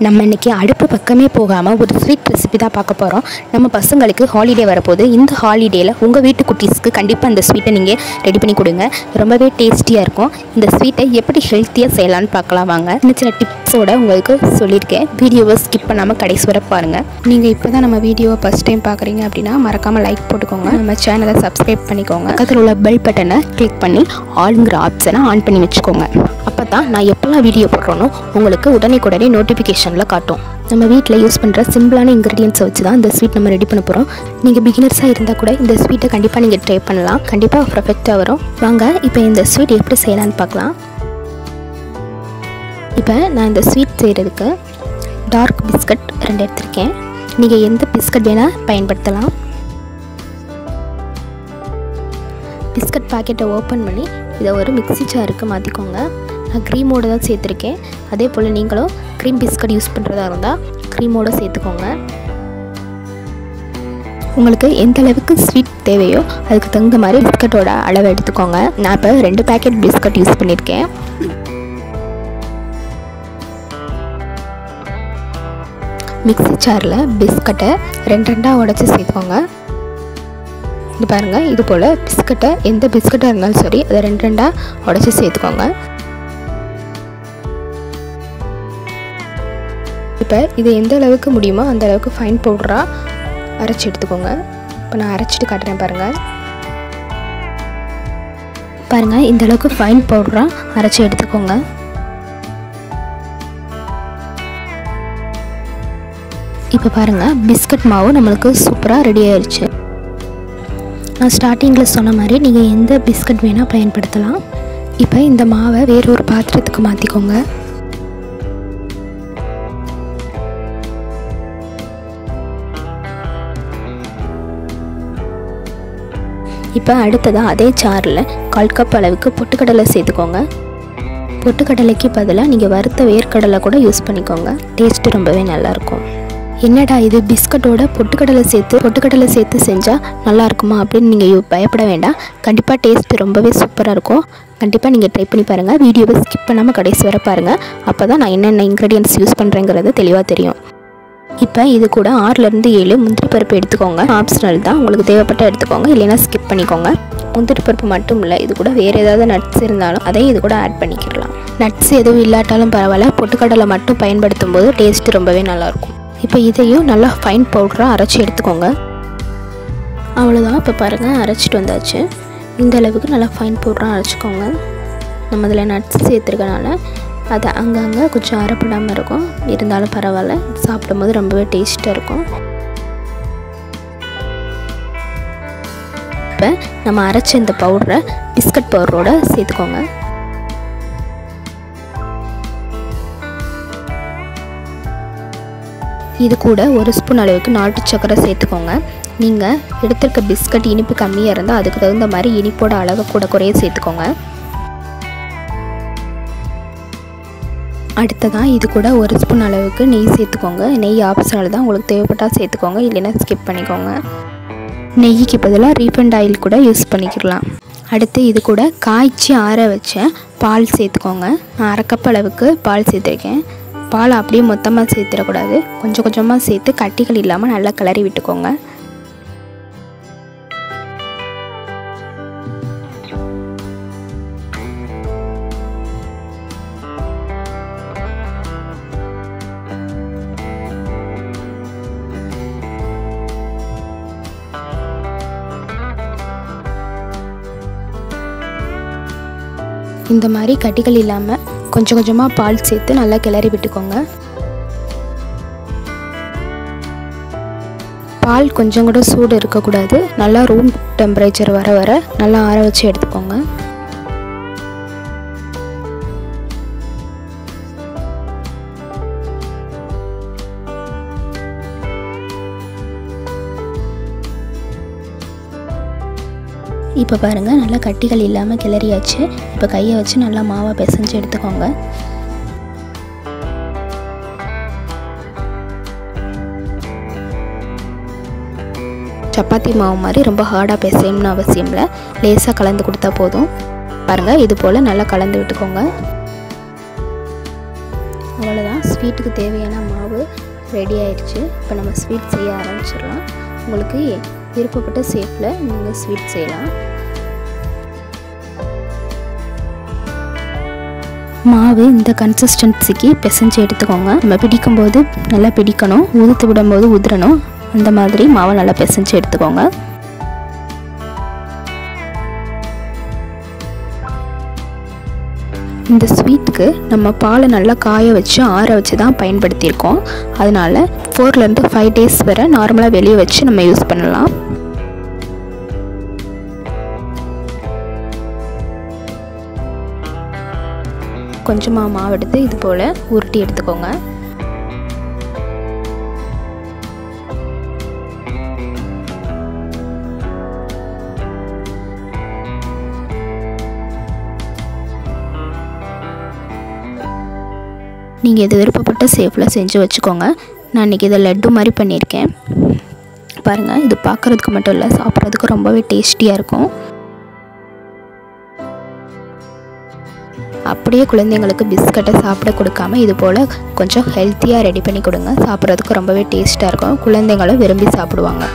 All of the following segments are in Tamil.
நம்ம இன்றைக்கி அடுப்பு பக்கமே போகாமல் ஒரு ஸ்வீட் ரெசிபி தான் பார்க்க போகிறோம். நம்ம பசங்களுக்கு ஹாலிடே வரப்போது. இந்த ஹாலிடேயில் உங்கள் வீட்டு குட்டீஸ்க்கு கண்டிப்பாக இந்த ஸ்வீட்டை நீங்கள் ரெடி பண்ணி கொடுங்க. ரொம்பவே டேஸ்டியாக இருக்கும். இந்த ஸ்வீட்டை எப்படி ஹெல்த்தியாக செய்யலான்னு பார்க்கலாம் வாங்க. சின்ன சின்ன டிப்ஸோடு உங்களுக்கு சொல்லியிருக்கேன். வீடியோவை ஸ்கிப் பண்ணாமல் கடைசி வரை பாருங்கள். நீங்கள் இப்போ தான் நம்ம வீடியோவை ஃபஸ்ட் டைம் பார்க்குறீங்க அப்படின்னா மறக்காமல் லைக் போட்டுக்கோங்க. நம்ம சேனலை சப்ஸ்கிரைப் பண்ணிக்கோங்க. பக்கத்தில் உள்ள பெல் பட்டனை கிளிக் பண்ணி ஆளுங்கிற ஆப்ஷனை ஆன் பண்ணி வச்சுக்கோங்க. அப்போ தான் நான் எப்போல்லாம் வீடியோ போடுறோனோ உங்களுக்கு உடனே நோட்டிஃபிகேஷனில் காட்டும். நம்ம வீட்டில் யூஸ் பண்ணுற சிம்பிளான இன்க்ரீடியன்ஸை வச்சு தான் இந்த ஸ்வீட் நம்ம ரெடி பண்ண போகிறோம். நீங்கள் பிகினர்ஸாக இருந்தால் கூட இந்த ஸ்வீட்டை கண்டிப்பாக நீங்கள் ட்ரை பண்ணலாம். கண்டிப்பாக பர்ஃபெக்டாக வரும். வாங்க இப்போ இந்த ஸ்வீட் எப்படி செய்யலான்னு பார்க்கலாம். இப்போ நான் இந்த ஸ்வீட் செய்கிறதுக்கு டார்க் பிஸ்கட் 2 எடுத்திருக்கேன். நீங்கள் எந்த பிஸ்கட் வேணால் பயன்படுத்தலாம். பிஸ்கட் பாக்கெட்டை ஓப்பன் பண்ணி இதை ஒரு மிக்ஸி ஜாருக்கு மாற்றிக்கோங்க. நான் க்ரீமோடு தான் சேர்த்துருக்கேன். அதே போல் நீங்களும் க்ரீம் பிஸ்கட் யூஸ் பண்ணுறதா இருந்தால் க்ரீமோடு சேர்த்துக்கோங்க. உங்களுக்கு எந்த அளவுக்கு ஸ்வீட் தேவையோ அதுக்கு தகுந்த மாதிரி பிஸ்கட்டோட அளவை எடுத்துக்கோங்க. நான் இப்போ 2 பேக்கெட் பிஸ்கட் யூஸ் பண்ணியிருக்கேன். மிக்ஸி ஜாரில் பிஸ்கட்டை 2 உடைச்சி சேர்த்துக்கோங்க. இது பாருங்கள், இது போல் பிஸ்கட்டை எந்த பிஸ்கட்டாக இருந்தாலும் சரி அதை 2 உடைச்சி சேர்த்துக்கோங்க. இப்போ இது எந்த அளவுக்கு முடியுமோ அந்த அளவுக்கு ஃபைன் பவுடராக அரைச்சி எடுத்துக்கோங்க. இப்போ நான் அரைச்சிட்டு காட்டுறேன் பாருங்கள் இந்த அளவுக்கு ஃபைன் பவுடராக அரைச்சி எடுத்துக்கோங்க. இப்போ பாருங்கள் பிஸ்கட் மாவு நம்மளுக்கு சூப்பராக ரெடி ஆயிடுச்சு. நான் ஸ்டார்டிங்கில் சொன்ன மாதிரி நீங்கள் எந்த பிஸ்கட் வேணால் பயன்படுத்தலாம். இப்போ இந்த மாவை வேறொரு பாத்திரத்துக்கு மாற்றிக்கோங்க. இப்போ அடுத்ததாக அதே ஜாரில் 1/4 கப் அளவுக்கு பொட்டுக்கடலை சேர்த்துக்கோங்க. பொட்டுக்கடலைக்கு பதிலாக நீங்கள் வறுத்த வேர்க்கடலை கூட யூஸ் பண்ணிக்கோங்க. டேஸ்ட்டு ரொம்பவே நல்லாயிருக்கும். என்னடா இது பிஸ்கட்டோட பொட்டுக்கடலை சேர்த்து செஞ்சால் நல்லாயிருக்குமா அப்படின்னு நீங்கள் பயப்பட வேண்டாம். கண்டிப்பாக டேஸ்ட்டு ரொம்பவே சூப்பராக இருக்கும். கண்டிப்பாக நீங்கள் ட்ரை பண்ணி பாருங்கள். வீடியோவை ஸ்கிப் பண்ணாமல் கடைசி வரை பாருங்கள். அப்போ தான் நான் என்னென்ன இன்க்ரீடியன்ட்ஸ் யூஸ் பண்ணுறேங்கிறது தெளிவாக தெரியும். இப்போ இது கூட 6 7 முந்திரி பருப்பு எடுத்துக்கோங்க. ஆப்ஷனல் தான், உங்களுக்கு தேவைப்பட்ட எடுத்துக்கோங்க, இல்லைன்னா ஸ்கிப் பண்ணிக்கோங்க. முந்திரி பருப்பு மட்டும் இல்லை, இது கூட வேறு ஏதாவது நட்ஸ் இருந்தாலும் அதையும் இது கூட ஆட் பண்ணிக்கலாம். நட்ஸ் எதுவும் இல்லாட்டாலும் பரவாயில்ல, பொட்டுக்கடலை மட்டும் பயன்படுத்தும் போது டேஸ்ட்டு ரொம்பவே நல்லாயிருக்கும். இப்போ இதையும் நல்லா ஃபைன் பவுடராக அரைச்சி எடுத்துக்கோங்க. அவ்வளோதான். இப்போ பாருங்கள் அரைச்சிட்டு வந்தாச்சு. இந்த அளவுக்கு நல்லா ஃபைன் பவுடராக அரைச்சிக்கோங்க. நம்ம இதில் நட்ஸ் சேர்த்துருக்கனால அது அங்கங்கே கொஞ்சம் அரைப்படாமல் இருக்கும். இருந்தாலும் பரவாயில்ல, சாப்பிடும்போது ரொம்பவே டேஸ்ட்டாக இருக்கும். இப்போ நம்ம அரைச்ச இந்த பவுடரை பிஸ்கட் பவுடரோடு சேர்த்துக்கோங்க. இது கூட 1 ஸ்பூன் அளவுக்கு நாட்டு சக்கரை சேர்த்துக்கோங்க. நீங்கள் எடுத்துருக்க பிஸ்கட் இனிப்பு கம்மியாக இருந்தால் அதுக்கு தகுந்த மாதிரி இனிப்போட அளவு கூட குறைய சேர்த்துக்கோங்க. அடுத்ததான் இது கூட 1 ஸ்பூன் அளவுக்கு நெய் சேர்த்துக்கோங்க. நெய் ஆப்ஷனல் தான், உங்களுக்கு தேவைப்பட்டால் சேர்த்துக்கோங்க, இல்லைன்னா ஸ்கிப் பண்ணிக்கோங்க. நெய்க்கு பதிலாக ரீஃபைண்ட் ஆயில் கூட யூஸ் பண்ணிக்கலாம். அடுத்து இது கூட காய்ச்சி ஆற வச்ச பால் சேர்த்துக்கோங்க. நான் 1/2 கப் அளவுக்கு பால் சேர்த்துருக்கேன். பால் அப்படியே மொத்தமாக சேர்த்துடக்கூடாது, கொஞ்சம் கொஞ்சமாக சேர்த்து கட்டிகள் இல்லாமல் நல்லா கிளறி விட்டுக்கோங்க. இந்த மாதிரி கட்டிகள் இல்லாமல் கொஞ்சம் கொஞ்சமாக பால் சேர்த்து நல்லா கிளறி விட்டுக்கோங்க. பால் கொஞ்சம் கூட சூடு இருக்கக்கூடாது. நல்லா ரூம் டெம்பரேச்சர் வர நல்லா ஆற வச்சு எடுத்துக்கோங்க. இப்போ பாருங்கள் நல்லா கட்டிகள் இல்லாமல் கிளறியாச்சு. இப்போ கையை வச்சு நல்லா மாவை பிசைஞ்சு எடுத்துக்கோங்க. சப்பாத்தி மாவு மாதிரி ரொம்ப ஹார்டாக பிசையணும்னு அவசியம் இல்லை, லேசாக கலந்து கொடுத்தா போதும். பாருங்கள் இது போல் நல்லா கலந்து விட்டுக்கோங்க. அவ்வளோதான். ஸ்வீட்டுக்கு தேவையான மாவு ரெடி ஆயிடுச்சு. இப்போ நம்ம ஸ்வீட் செய்ய ஆரம்பிச்சிடலாம். உங்களுக்கு விருப்பப்பட்ட ஷேப்பில் நீங்கள் ஸ்வீட் செய்யலாம். மாவு இந்த கன்சிஸ்டன்சிக்கு பிசைஞ்சு எடுத்துக்கோங்க. நம்ம பிடிக்கும்போது நல்லா பிடிக்கணும், உதுத்து விடும்போது உதிரணும். அந்த மாதிரி மாவை நல்லா பிசைஞ்சு எடுத்துக்கோங்க. இந்த ஸ்வீட்டுக்கு நம்ம பாலை நல்லா காய வச்சு ஆற வச்சு தான் பயன்படுத்தியிருக்கோம். அதனால் 4 to 5 days வரை நார்மலாக வெளியே வச்சு நம்ம யூஸ் பண்ணலாம். கொஞ்சமாக மாவு எடுத்து இது போல் உருட்டி எடுத்துக்கோங்க. நீங்கள் இது விருப்பப்பட்ட ஷேப்பில் செஞ்சு வச்சுக்கோங்க. நான் இன்றைக்கி இதை லட்டு மாதிரி பண்ணியிருக்கேன். பாருங்கள், இது பார்க்குறதுக்கு மட்டும் இல்லை, சாப்பிட்றதுக்கு ரொம்பவே டேஸ்டியாக இருக்கும். அப்படியே குழந்தைங்களுக்கு பிஸ்கட்டை சாப்பிட கொடுக்காம இது போல் கொஞ்சம் ஹெல்த்தியாக ரெடி பண்ணி கொடுங்க. சாப்பிட்றதுக்கு ரொம்பவே டேஸ்ட்டாக இருக்கும். குழந்தைங்களும் விரும்பி சாப்பிடுவாங்க.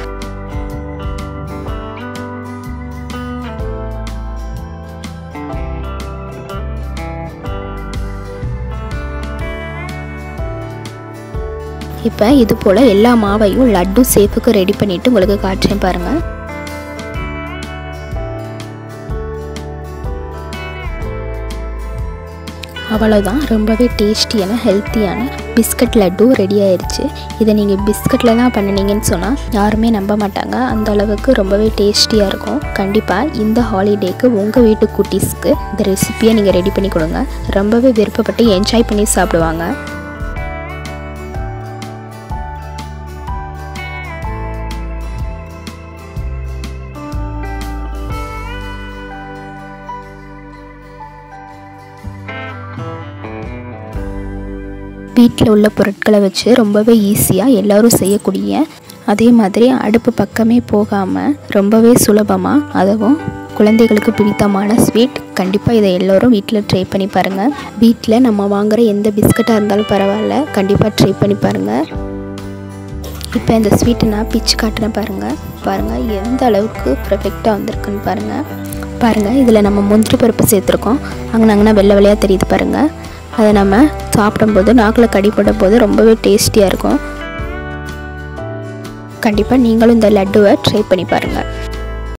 இப்போ இது போல் எல்லா மாவையும் லட்டு ஷேப்புக்கு ரெடி பண்ணிவிட்டு உங்களுக்கு காட்டுறேன் பாருங்கள். அவ்வளோதான், ரொம்பவே டேஸ்டியான ஹெல்த்தியான பிஸ்கட் லட்டு ரெடி ஆயிடுச்சு. இதை நீங்கள் பிஸ்கட்டில் தான் பண்ணினீங்கன்னு சொன்னால் யாருமே நம்ப மாட்டாங்க. அந்த அளவுக்கு ரொம்பவே டேஸ்டியாக இருக்கும். கண்டிப்பாக இந்த ஹாலிடேக்கு உங்கள் வீட்டு குட்டீஸ்க்கு இந்த ரெசிப்பியை நீங்கள் ரெடி பண்ணி கொடுங்க. ரொம்பவே விருப்பப்பட்டு என்ஜாய் பண்ணி சாப்பிடுவாங்க. வீட்டில் உள்ள பொருட்களை வச்சு ரொம்பவே ஈஸியாக எல்லோரும் செய்யக்கூடிய, அதே மாதிரி அடுப்பு பக்கமே போகாமல் ரொம்பவே சுலபமாக, அதுவும் குழந்தைகளுக்கு பிடித்தமான ஸ்வீட். கண்டிப்பாக இதை எல்லோரும் வீட்டில் ட்ரை பண்ணி பாருங்கள். வீட்டில் நம்ம வாங்குகிற எந்த பிஸ்கட்டாக இருந்தாலும் பரவாயில்ல, கண்டிப்பாக ட்ரை பண்ணி பாருங்கள். இப்போ இந்த ஸ்வீட்டை நான் பிச்சு காட்டுறேன் பாருங்கள் எந்த அளவுக்கு பர்ஃபெக்டாக வந்திருக்குன்னு பாருங்கள். இதில் நம்ம முந்திரி பருப்பு சேர்த்துருக்கோம். அங்கனா வெள்ளை வெள்ளையாக தெரியுது பாருங்கள். அதை நம்ம சாப்பிடும்போது நாக்கில் கடிப்படும் போது ரொம்பவே டேஸ்டியாக இருக்கும். கண்டிப்பாக நீங்களும் இந்த லட்டுவை ட்ரை பண்ணி பாருங்கள்.